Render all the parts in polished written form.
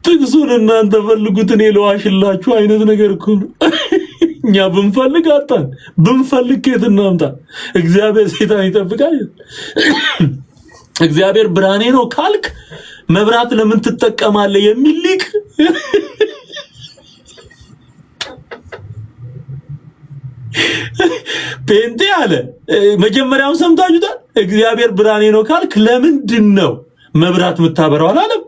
ጥቅሱን እናንተ ፈልጉት እኔ ለዋሽላችሁ አይነት ነገር እኮ ነው። እኛ ብንፈልግ አጣን፣ ብንፈልግ ከየት እናምጣ? እግዚአብሔር ሰይጣን ይጠብቃል። እግዚአብሔር ብርሃኔ ነው ካልክ መብራት ለምን ትጠቀማለህ የሚል ሊቅ ጴንጤ አለ። መጀመሪያውን ሰምታችሁታል። እግዚአብሔር ብርሃኔ ነው ካልክ ለምንድን ነው መብራት የምታበራው አላለም?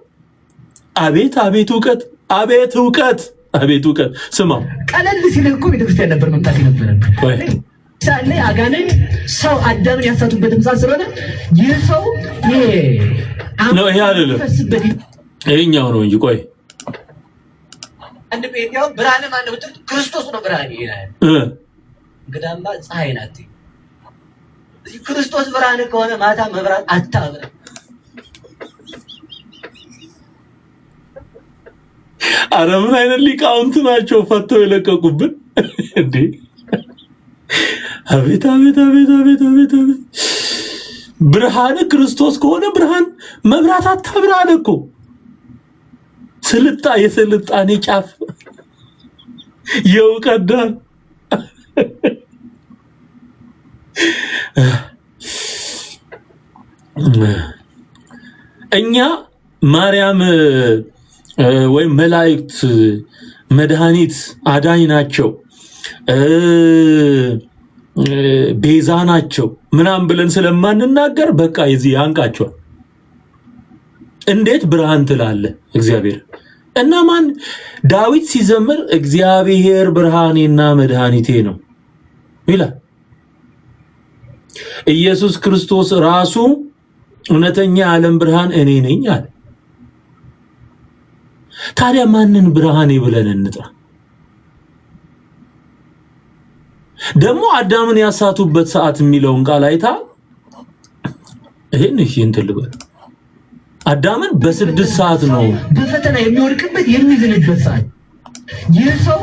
አቤት አቤት እውቀት፣ አቤት እውቀት፣ አቤት እውቀት። ስማው ቀለል ሲል እኮ ቤተክርስቲያን ነበር መምጣት የነበረብህ። ሳለ አጋንንት ሰው አዳምን ያሳቱበት ምሳሌ ስለሆነ ይህ ሰው ነው። ይሄ አይደለም ይሄኛው ነው እንጂ ቆይ አንድ ቤትያው ብርሃን ማን ነው ብትል ክርስቶስ ነው ብርሃን ይላል። እንግዳማ ፀሐይ ናት። ክርስቶስ ብርሃን ከሆነ ማታ መብራት አታብራ። አረ ምን አይነት ሊቃውንት ናቸው ፈተው የለቀቁብን እንዴ! አቤት አቤት አቤት አቤት አቤት አቤት! ብርሃን ክርስቶስ ከሆነ ብርሃን መብራት አታብራ አለ እኮ። የስልጣኔ ጫፍ የእውቀት ዳር እኛ ማርያም ወይም መላእክት መድኃኒት አዳኝ ናቸው ቤዛ ናቸው ምናምን ብለን ስለማንናገር በቃ የዚህ ያንቃቸዋል። እንዴት ብርሃን ትላለህ? እግዚአብሔር እና ማን ዳዊት ሲዘምር እግዚአብሔር ብርሃኔና መድኃኒቴ ነው ይላል። ኢየሱስ ክርስቶስ ራሱ እውነተኛ የዓለም ብርሃን እኔ ነኝ አለ። ታዲያ ማንን ብርሃኔ ብለን እንጥራ? ደግሞ አዳምን ያሳቱበት ሰዓት የሚለውን ቃል አይታ ይሄን እሺ እንትን ልበል። አዳምን በ6 ሰዓት ነው በፈተና የሚወድቅበት የሚዝንበት ሰዓት። ይህ ሰው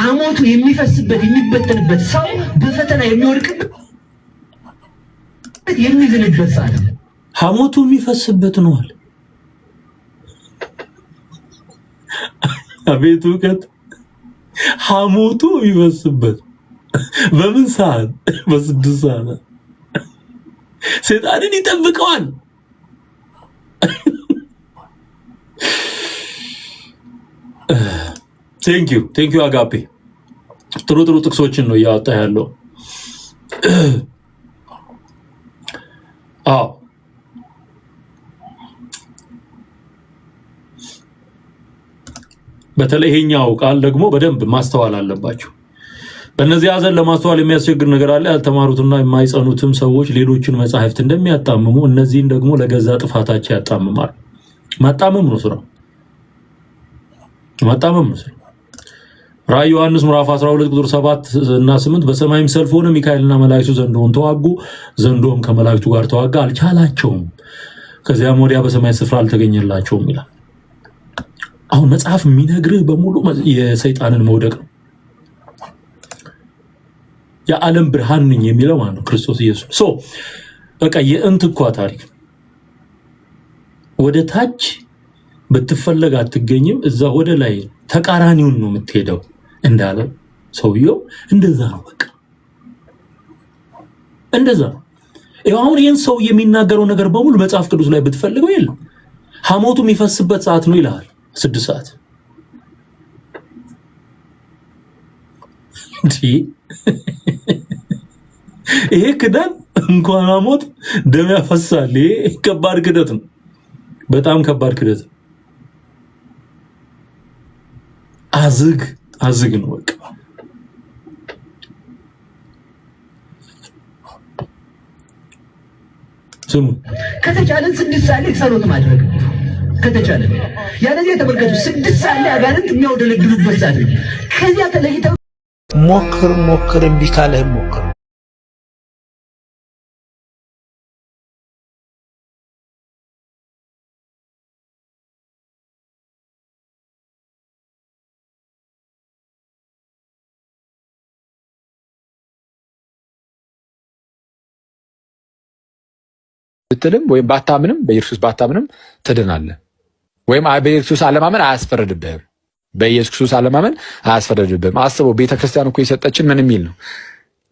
አሞቱ የሚፈስበት የሚበተንበት ሰው በፈተና የሚወድቅበት የሚዝንበት ሰዓት። ሐሞቱ የሚፈስበት ነው አለ። አቤት እውቀት! ሐሞቱ የሚፈስበት በምን ሰዓት? በ6 ሰዓት። ሰይጣንን ይጠብቀዋል። ቴንክ ዩ አጋፔ። ጥሩ ጥቅሶችን ነው እያወጣ ያለው። አዎ በተለይ ይሄኛው ቃል ደግሞ በደንብ ማስተዋል አለባችሁ። በእነዚህ ሐዘን ለማስተዋል የሚያስቸግር ነገር አለ። ያልተማሩትና የማይጸኑትም ሰዎች ሌሎችን መጻሕፍት እንደሚያጣምሙ እነዚህን ደግሞ ለገዛ ጥፋታቸው ያጣምማል። ማጣመም ነው ስራው። ማጣመም ነው ስራው። ራዕይ ዮሐንስ ምዕራፍ 12 ቁጥር 7 እና 8 በሰማይም ሰልፍ ሆነ፣ ሚካኤልና መላእክቱ ዘንዶውን ተዋጉ፣ ዘንዶም ከመላእክቱ ጋር ተዋጋ፣ አልቻላቸውም፣ ከዚያም ወዲያ በሰማይ ስፍራ አልተገኘላቸውም ይላል። አሁን መጽሐፍ የሚነግርህ በሙሉ የሰይጣንን መውደቅ ነው። የዓለም ብርሃን ነኝ የሚለው ማለት ነው ክርስቶስ ኢየሱስ። በቃ የእንትኳ ታሪክ ወደ ታች ብትፈለግ አትገኝም፣ እዛ ወደ ላይ ተቃራኒውን ነው የምትሄደው እንዳለ ሰውየው እንደዛ ነው። በቃ እንደዛ ነው። አሁን ይህን ሰው የሚናገረው ነገር በሙሉ መጽሐፍ ቅዱስ ላይ ብትፈልገው የለም። ሐሞቱ የሚፈስበት ሰዓት ነው ይልሃል። 6 ሰዓት ይሄ ክደት እንኳን ሐሞት ደም ያፈሳል። ይሄ ከባድ ክደት ነው። በጣም ከባድ ክደት ነው። አዝግ ነው በቃ። ስሙ ከተቻለን 6 ሰዓት ጸሎት ማድረግ ከተቻለ ያለዚህ ተመልከቱ። 6 ሰዓት አጋንንት የሚያወደልዱበት ሰዓት ነው። ከዚያ ተለይተው ሞክር እምቢ ካለህ ሞክር። ብትልም ወይም ባታምንም በኢየሱስ ባታምንም ትድናለህ። ወይም በኢየሱስ ክርስቶስ አለማመን አያስፈረድብህም። በኢየሱስ ክርስቶስ አለማመን አያስፈረድብህም። አስበው ቤተክርስቲያን እኮ የሰጠችን ምን የሚል ነው?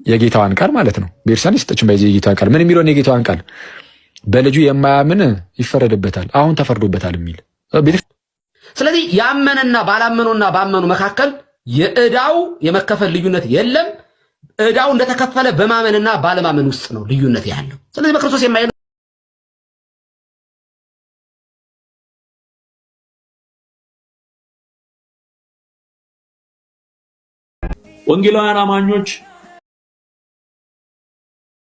የጌታዋን ቃል ማለት ነው። ቤተክርስቲያን የሰጠችን በዚህ የጌታዋን ቃል ምን የሚለው ነው? የጌታዋን ቃል በልጁ የማያምን ይፈረድበታል፣ አሁን ተፈርዶበታል የሚል። ስለዚህ ያመነና ባላመኑና ባመኑ መካከል የዕዳው የመከፈል ልዩነት የለም። ዕዳው እንደተከፈለ በማመንና ባለማመን ውስጥ ነው ልዩነት ያለው። ስለዚህ በክርስቶስ የማይል ወንጌላውያን አማኞች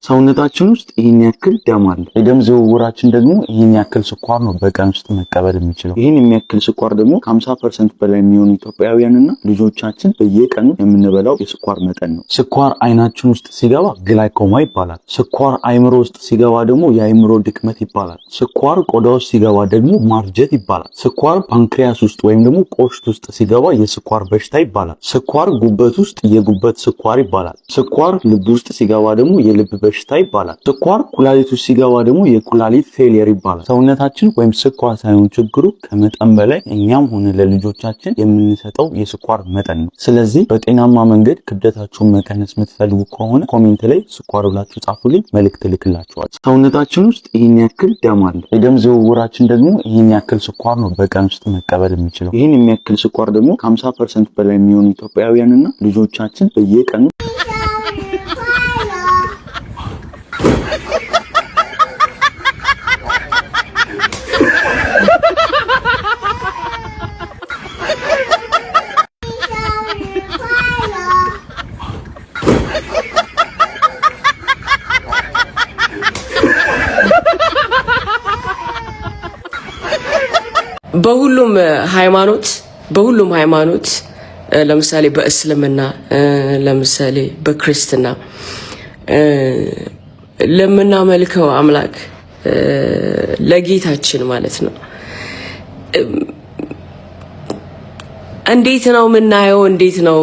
ሰውነታችን ውስጥ ይሄን ያክል ደም አለ። የደም ዝውውራችን ደግሞ ይሄን ያክል ስኳር ነው በቀን ውስጥ መቀበል የሚችለው። ይሄን የሚያክል ስኳር ደግሞ ከ50% በላይ የሚሆኑ ኢትዮጵያውያንና ልጆቻችን በየቀኑ የምንበላው የስኳር መጠን ነው። ስኳር አይናችን ውስጥ ሲገባ ግላይኮማ ይባላል። ስኳር አይምሮ ውስጥ ሲገባ ደግሞ የአይምሮ ድክመት ይባላል። ስኳር ቆዳ ውስጥ ሲገባ ደግሞ ማርጀት ይባላል። ስኳር ፓንክሪያስ ውስጥ ወይም ደግሞ ቆሽት ውስጥ ሲገባ የስኳር በሽታ ይባላል። ስኳር ጉበት ውስጥ የጉበት ስኳር ይባላል። ስኳር ልብ ውስጥ ሲገባ ደግሞ የልብ በሽታ ይባላል። ስኳር ኩላሊት ውስጥ ሲገባ ደግሞ የኩላሊት ፌሊየር ይባላል። ሰውነታችን ወይም ስኳር ሳይሆን ችግሩ ከመጠን በላይ እኛም ሆነ ለልጆቻችን የምንሰጠው የስኳር መጠን ነው። ስለዚህ በጤናማ መንገድ ክብደታችሁን መቀነስ የምትፈልጉ ከሆነ ኮሜንት ላይ ስኳር ብላችሁ ጻፉልኝ፣ መልእክት ልክላችኋል። ሰውነታችን ውስጥ ይሄን ያክል ደም አለ። የደም ዝውውራችን ደግሞ ይሄን ያክል ስኳር ነው በቀን ውስጥ መቀበል የሚችለው። ይሄን የሚያክል ስኳር ደግሞ ከ50% በላይ የሚሆኑ ኢትዮጵያውያንና ልጆቻችን በየቀኑ በሁሉም ሃይማኖት ለምሳሌ በእስልምና ለምሳሌ በክርስትና ለምናመልከው አምላክ ለጌታችን ማለት ነው እንዴት ነው የምናየው? እንዴት ነው